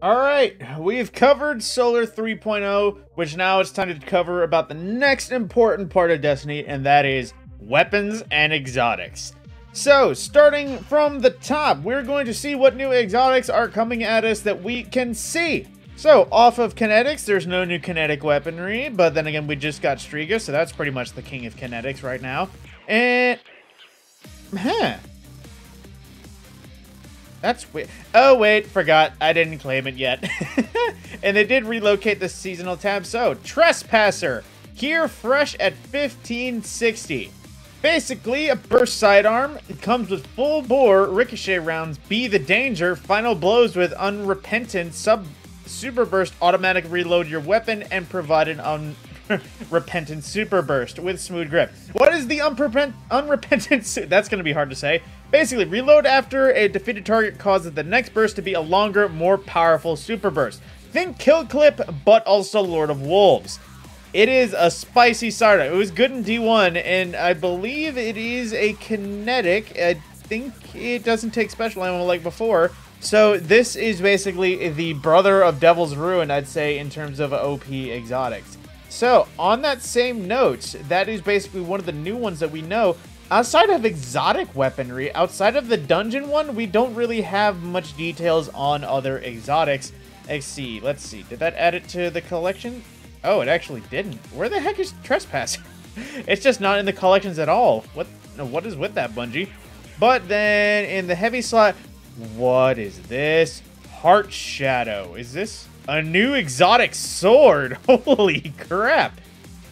Alright, we've covered Solar 3.0, which now it's time to cover about the next important part of Destiny, and that is weapons and exotics. So, starting from the top, we're going to see what new exotics are coming at us that we can see. So, off of kinetics, there's no new kinetic weaponry, but then again, we just got Striga, so that's pretty much the king of kinetics right now. And... That's weird. Oh, wait, forgot. I didn't claim it yet. And they did relocate the seasonal tab. So, Trespasser. Here, fresh at 1560. Basically, a burst sidearm. It comes with full bore ricochet rounds. Be the danger. Final blows with unrepentant super burst. Automatic reload your weapon and provide an unrepentant super burst with smooth grip. What is the unrepentant? That's going to be hard to say. Basically, reload after a defeated target causes the next burst to be a longer, more powerful super burst. Think kill clip, but also Lord of Wolves. It is a spicy sidearm. It was good in D1, and I believe it is a kinetic. I think it doesn't take special ammo like before. So this is basically the brother of Devil's Ruin, I'd say, in terms of OP exotics. So, on that same note, that is basically one of the new ones that we know. Outside of exotic weaponry, outside of the dungeon one, we don't really have much details on other exotics. Let's see. Did that add it to the collection? Oh, it actually didn't. Where the heck is Trespasser? It's just not in the collections at all. What is with that, Bungie? But then in the heavy slot, what is this? Heart Shadow. Is this a new exotic sword? Holy crap.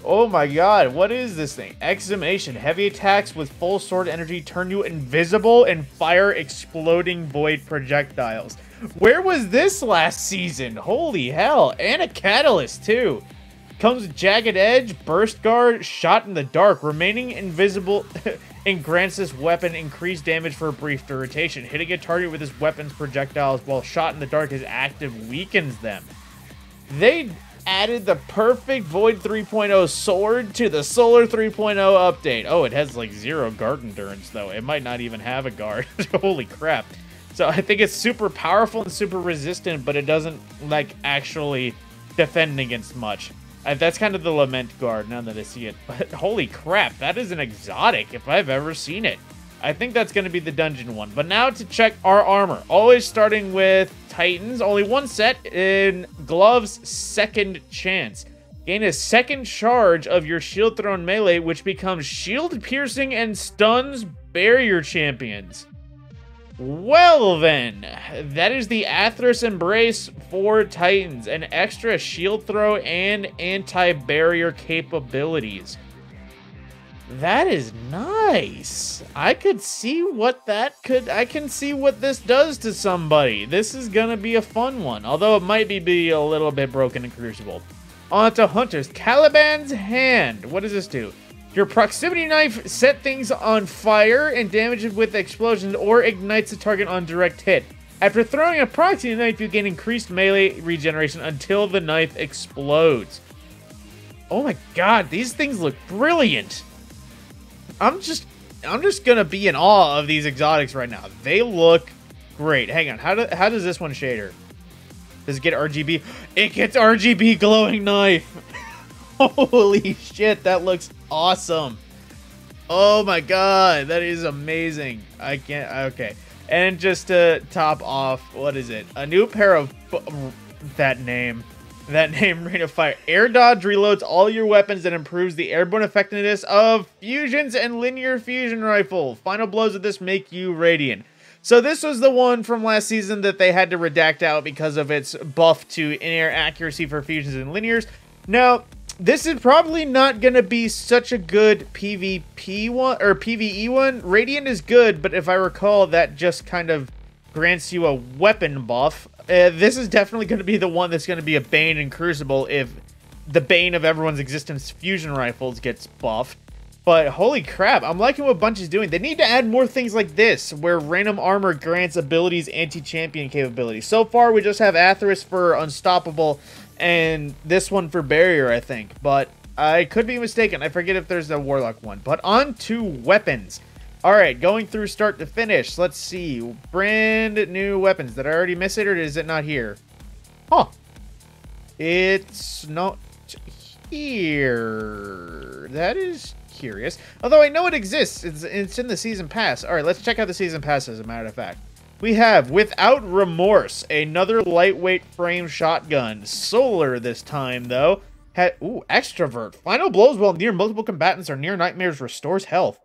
Oh my god, what is this thing? Exclamation. Heavy attacks with full sword energy turn you invisible and fire exploding void projectiles. Where was this last season? Holy hell. And a catalyst too. Comes with jagged edge, burst guard, shot in the dark, remaining invisible and grants this weapon increased damage for a brief duration. Hitting a target with this weapon's projectiles while shot in the dark is active weakens them. They added the perfect Void 3.0 sword to the Solar 3.0 update. Oh, it has like 0 guard endurance though. It might not even have a guard. Holy crap. So I think it's super powerful and super resistant, but it doesn't like actually defend against much. That's kind of the Lament guard now that I see it. But holy crap, that is an exotic if I've ever seen it. I think that's going to be the dungeon one. But now to check our armor. Always starting with Titans. Only one set in Gloves Second Chance. Gain a second charge of your shield thrown melee, which becomes shield piercing and stuns barrier champions. Well then, that is the Athros Embrace for Titans. An extra shield throw and anti-barrier capabilities. That is nice. I can see what this does to somebody. This is gonna be a fun one, although it might be a little bit broken in Crucible. On to Hunters. Caliban's Hand. What does this do? Your proximity knife set things on fire and damages with explosions or ignites the target on direct hit. After throwing a proximity knife, you gain increased melee regeneration until the knife explodes. Oh my god, these things look brilliant. I'm just gonna be in awe of these exotics right now. They look great. Hang on, how does this one shader? Does it get RGB? It gets RGB glowing knife. Holy shit, that looks awesome. Oh my god, that is amazing. I can't, okay. And just to top off, what is it? A new pair of, that name, Ring of Fire. Air dodge reloads all your weapons and improves the airborne effectiveness of fusions and linear fusion rifle. Final blows of this make you radiant. So this was the one from last season that they had to redact out because of its buff to in-air accuracy for fusions and linears. Now, this is probably not going to be such a good PvP one, or PvE one. Radiant is good, but if I recall, that just kind of grants you a weapon buff. This is definitely going to be the one that's going to be a bane in Crucible if the bane of everyone's existence, fusion rifles, gets buffed. But holy crap, I'm liking what Bunch is doing. They need to add more things like this, where random armor grants abilities anti-champion capabilities. So far, we just have Athros for Unstoppable, and this one for Barrier, I think. But I could be mistaken. I forget if there's a Warlock one. But on to weapons. Alright, going through start to finish. Let's see. Brand new weapons. Did I already miss it, or is it not here? Huh. It's not here. That is curious. Although I know it exists. It's in the season pass. All right, let's check out the season pass as a matter of fact. We have Without Remorse, another lightweight frame shotgun. Solar this time, though. Ooh, Extrovert. Final blows while near multiple combatants or near nightmares restores health.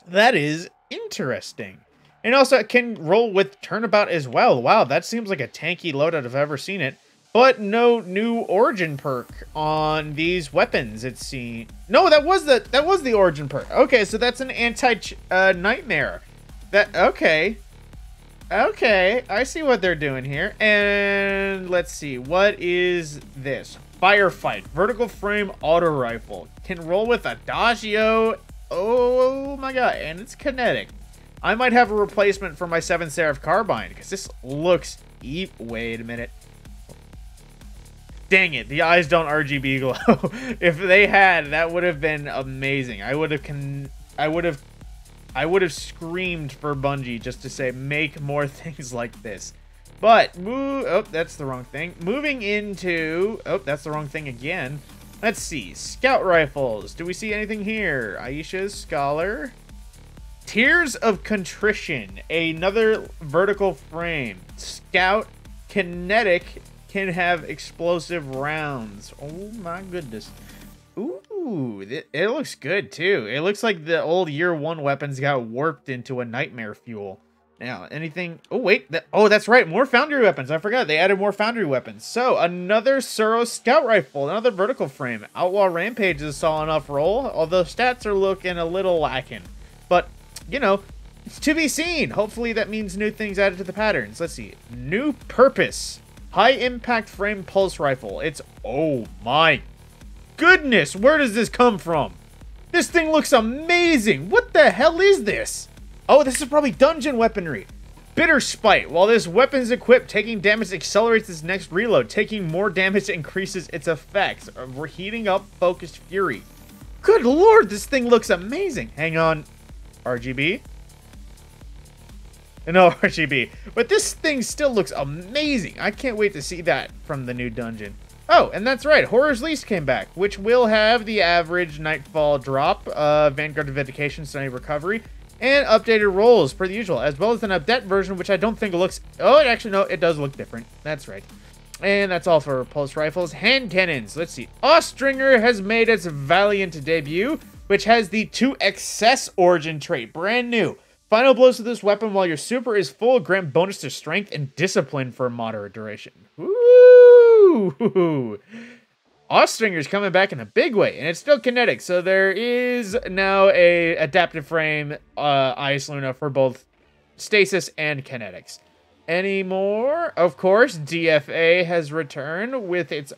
That is interesting. And also, it can roll with Turnabout as well. Wow, that seems like a tanky loadout if I've ever seen it. But no new origin perk on these weapons, it seems. No, that was the origin perk. Okay, so that's an anti-nightmare. Okay. Okay, I see what they're doing here. And let's see, what is this? Firefight, vertical frame auto rifle. Can roll with Adagio. Oh my god, and it's kinetic. I might have a replacement for my 7 Seraph carbine, because this looks... Wait a minute. Dang it, the eyes don't RGB glow. If they had, that would have been amazing. I would have screamed for Bungie just to say, make more things like this. But, oh, that's the wrong thing. Moving into, oh, that's the wrong thing again. Let's see, scout rifles. Do we see anything here? Aisha's Scholar. Tears of Contrition, another vertical frame. Scout, kinetic, can have explosive rounds. Oh my goodness. Ooh, it looks good too. It looks like the old year 1 weapons got warped into a nightmare fuel. Now, anything... Oh, wait. Oh, that's right. More foundry weapons. I forgot. They added more foundry weapons. So, another Suros scout rifle. Another vertical frame. Outlaw Rampages saw enough roll, although stats are looking a little lacking. But, you know, it's to be seen. Hopefully that means new things added to the patterns. Let's see. New Purpose. High impact frame pulse rifle. It's... Oh, my goodness. Where does this come from? This thing looks amazing. What the hell is this? Oh, this is probably dungeon weaponry. Bitter Spite. While this weapon is equipped, taking damage accelerates its next reload. Taking more damage increases its effects. We're heating up Focused Fury. Good lord, this thing looks amazing. Hang on. RGB? No RGB. But this thing still looks amazing. I can't wait to see that from the new dungeon. Oh, and that's right. Horror's Lease came back, which will have the average Nightfall drop, Vanguard Vindication, Stunning Recovery, and updated rolls per the usual, as well as an update version, which I don't think looks... Oh, actually, no, it does look different. That's right. And that's all for pulse rifles. Hand cannons. Let's see. Austringer has made its Valiant debut, which has the 2 Excess origin trait. Brand new. Final blows to this weapon while your super is full grant bonus to strength and discipline for a moderate duration. Woo! Austringer's coming back in a big way, and it's still kinetic, so there is now a adaptive frame Ice Luna for both stasis and kinetics. Any more? Of course, DFA has returned with its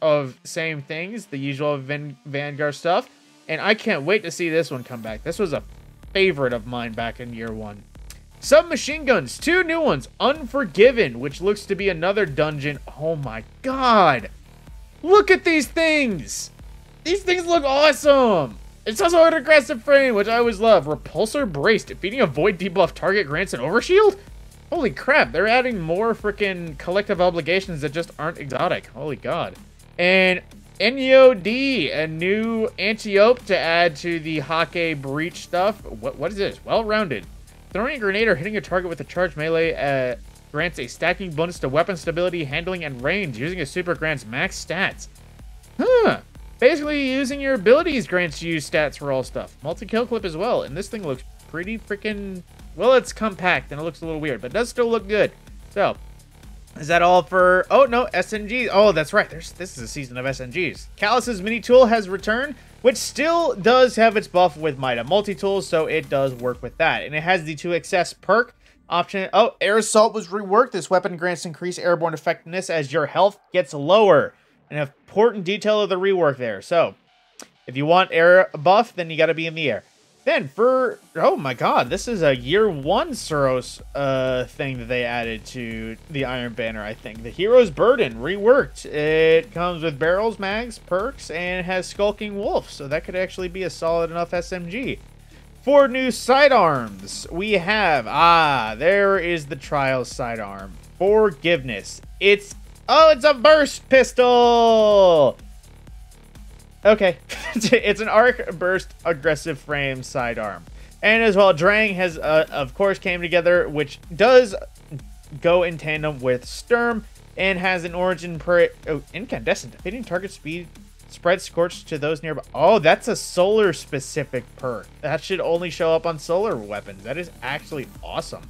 same things, the usual Vanguard stuff, and I can't wait to see this one come back. This was a favorite of mine back in year 1. Submachine guns, 2 new ones. Unforgiven, which looks to be another dungeon. Oh my god. Look at these things! These things look awesome! It's also an aggressive frame, which I always love. Repulsor Brace. Defeating a void debuff target grants an overshield? Holy crap, they're adding more freaking collective obligations that just aren't exotic. Holy god. And NEOD, a new anti-ope to add to the Hake Breach stuff. What is this? Well-rounded. Throwing a grenade or hitting a target with a charged melee grants a stacking bonus to weapon stability, handling, and range. Using a super grants max stats. Huh. Basically, using your abilities grants you stats for all stuff. Multi-kill clip as well. And this thing looks pretty freaking... Well, it's compact and it looks a little weird, but it does still look good. So, is that all for... Oh, no, SNGs. Oh, that's right. This is a season of SNGs. Callus's mini tool has returned, which still does have its buff with Mida multi-tools, so it does work with that. And it has the 2 Excess perk option. Oh, Air Assault was reworked. This weapon grants increased airborne effectiveness as your health gets lower. An important detail of the rework there. So, if you want air buff, then you got to be in the air. Then for... Oh my god, this is a year 1 Suros thing that they added to the Iron Banner, I think. The Hero's Burden, reworked. It comes with barrels, mags, perks, and has Skulking Wolf. So that could actually be a solid enough SMG. 4 new sidearms. We have... there is the Trials sidearm. Forgiveness. It's Oh, it's a burst pistol! Okay. It's an arc burst aggressive frame sidearm. And as well, Drang has, of course, came together, which does go in tandem with Sturm, and has an origin per... Oh, incandescent. Hitting target speed spread scorched to those nearby. Oh, that's a solar-specific perk. That should only show up on solar weapons. That is actually awesome.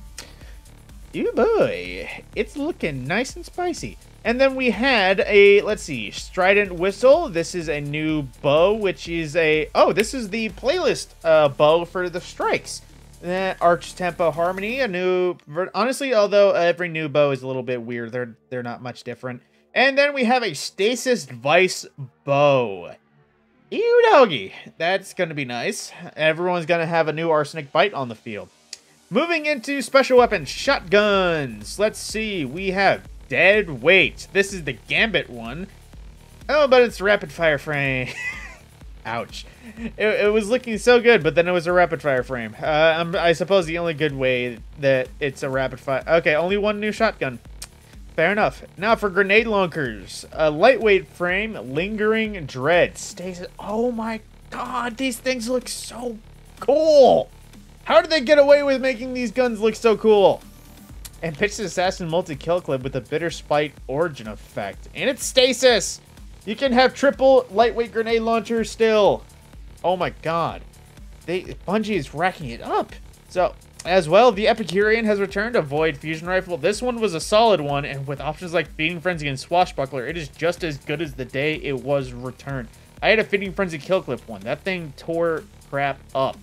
Ew boy. It's looking nice and spicy. And then we had a, let's see, Strident Whistle. This is a new bow, which is a... Oh, this is the playlist bow for the strikes. Arch Tempo Harmony, a new... Honestly, although every new bow is a little bit weird, they're not much different. And then we have a Stasis Vice bow. Ew doggy. That's going to be nice. Everyone's going to have a new Arsenic Bite on the field. Moving into special weapons, shotguns. Let's see, we have Dead Weight. This is the Gambit one. Oh, but it's rapid fire frame. Ouch. It was looking so good, but then it was a rapid fire frame. I suppose the only good way that it's a rapid fire... Okay, only one new shotgun. Fair enough. Now for grenade launchers. A lightweight frame, lingering dread. Stasis. Oh my god, these things look so cool. How did they get away with making these guns look so cool? And pitch assassin multi-kill clip with a bitter spite origin effect. And it's stasis. You can have triple lightweight grenade launchers still. Oh my god. Bungie is racking it up. So, as well, the Epicurean has returned a Void Fusion Rifle. This one was a solid one, and with options like Feeding Frenzy and Swashbuckler, it is just as good as the day it was returned. I had a Feeding Frenzy kill clip one. That thing tore crap up.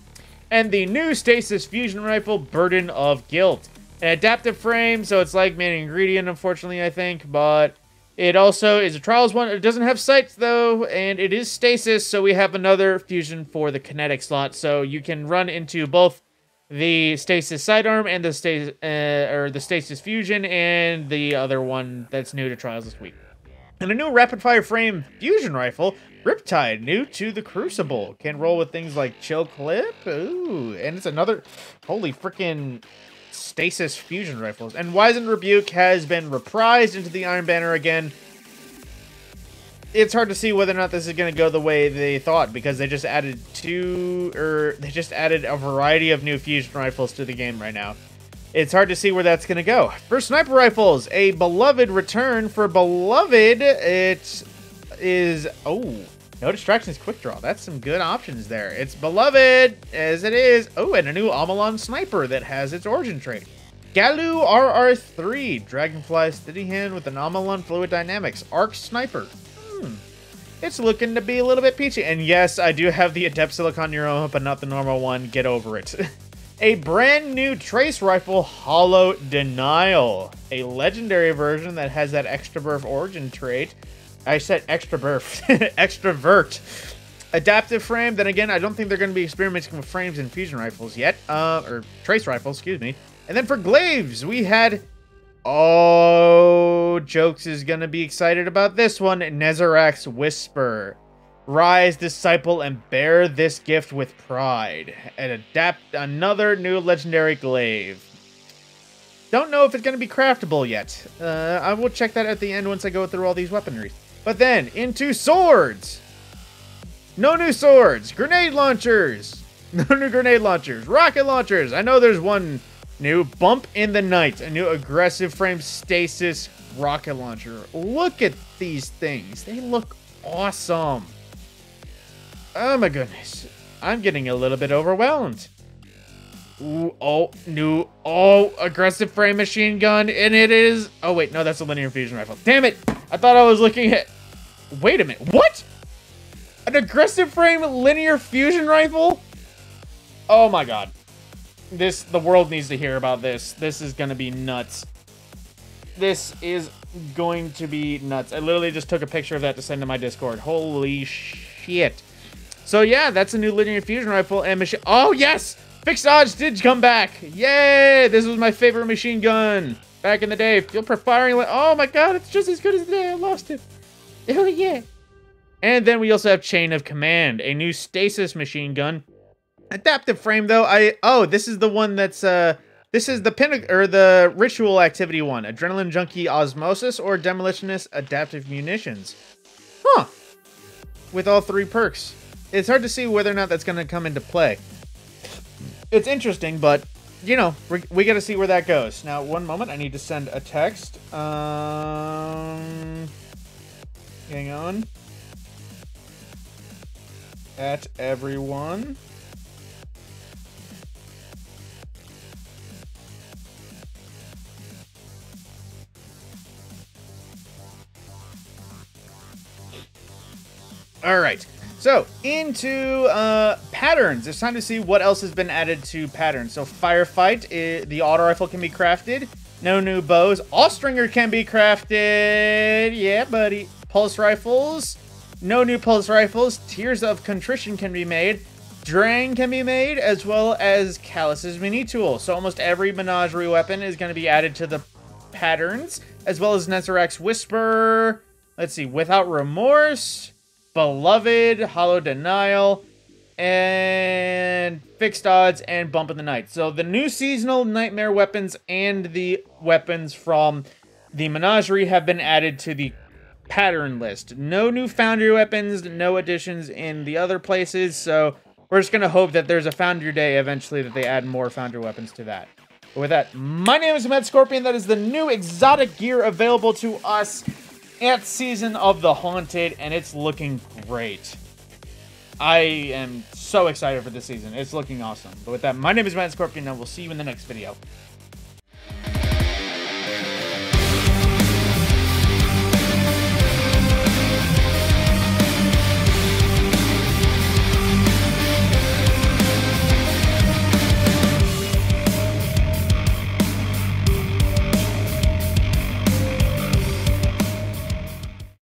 And the new Stasis Fusion Rifle, Burden of Guilt. An adaptive frame, so it's like Main Ingredient, unfortunately, I think, but it also is a Trials one. It doesn't have sights, though, and it is Stasis, so we have another fusion for the kinetic slot, so you can run into both the Stasis Sidearm and the Stasis Fusion, and the other one that's new to Trials this week. And a new rapid-fire frame fusion rifle, Riptide, new to the Crucible. Can roll with things like Chill Clip. Ooh, and it's another... Holy freaking Stasis fusion rifles. And Wizened Rebuke has been reprised into the Iron Banner again. It's hard to see whether or not this is going to go the way they thought, because they just added a variety of new fusion rifles to the game right now. It's hard to see where that's going to go. For sniper rifles, a Beloved return. For Beloved, it is... Oh, no distractions, quick draw. That's some good options there. It's Beloved, as it is. Oh, and a new Amalon sniper that has its origin trait. Galu RR3, Dragonfly Steady Hand with an Amalon Fluid Dynamics. Arc Sniper. It's looking to be a little bit peachy. And yes, I do have the Adept Silicon Neuro, but not the normal one. Get over it. A brand new Trace Rifle, Hollow Denial. A legendary version that has that Extravert origin trait. I said Extravert. Extravert. Adaptive frame. Then again, I don't think they're going to be experimenting with frames in fusion rifles yet. Or Trace Rifles, excuse me. And then for glaives, we had... Oh, Jokes is going to be excited about this one. Nezarec's Whisper. Rise, disciple, and bear this gift with pride. And adapt another new legendary glaive. Don't know if it's going to be craftable yet. I will check that at the end once I go through all these weaponry. But then, into swords. No new swords. Grenade launchers. No new grenade launchers. Rocket launchers. I know there's one new. Bump in the Night. A new aggressive frame stasis rocket launcher. Look at these things. They look awesome. Oh my goodness. I'm getting a little bit overwhelmed. Ooh, oh, new, aggressive frame machine gun, and it is... Oh wait, no, that's a linear fusion rifle. Damn it! I thought I was looking at... Wait a minute, what? An aggressive frame linear fusion rifle? Oh my god. The world needs to hear about this. This is gonna be nuts. This is going to be nuts. I literally just took a picture of that to send to my Discord. Holy shit. So yeah, that's a new linear fusion rifle and machine. Oh yes, Fixed Odds did come back. Yay! This was my favorite machine gun back in the day. Feel per firing. Oh my god, it's just as good as the day I lost it. Oh yeah. And then we also have Chain of Command, a new stasis machine gun. Adaptive frame though. Oh, this is the one that's This is the pinnacle or the ritual activity one. Adrenaline junkie osmosis or demolitionist adaptive munitions. Huh. With all 3 perks. It's hard to see whether or not that's going to come into play. It's interesting, but, you know, we got to see where that goes. Now, one moment. I need to send a text. Hang on. At everyone. All right, so into patterns. It's time to see what else has been added to patterns. So firefight, the auto rifle can be crafted. No new bows. All-stringer can be crafted. Yeah, buddy. Pulse rifles. No new pulse rifles. Tears of contrition can be made. Drain can be made, as well as Callus's mini tool. So almost every menagerie weapon is going to be added to the patterns, as well as Nezarek's Whisper. Let's see, Without Remorse, Beloved, Hollow Denial, and Fixed Odds, and Bump in the Night. So the new seasonal nightmare weapons and the weapons from the menagerie have been added to the pattern list. No new foundry weapons, no additions in the other places, so we're just going to hope that there's a foundry day eventually that they add more foundry weapons to that. But with that, my name is Mad Scorpion. That is the new exotic gear available to us at Season of the Haunted, and it's looking great. I am so excited for this season. It's looking awesome. But with that, my name is Mad Scorpion, and we'll see you in the next video.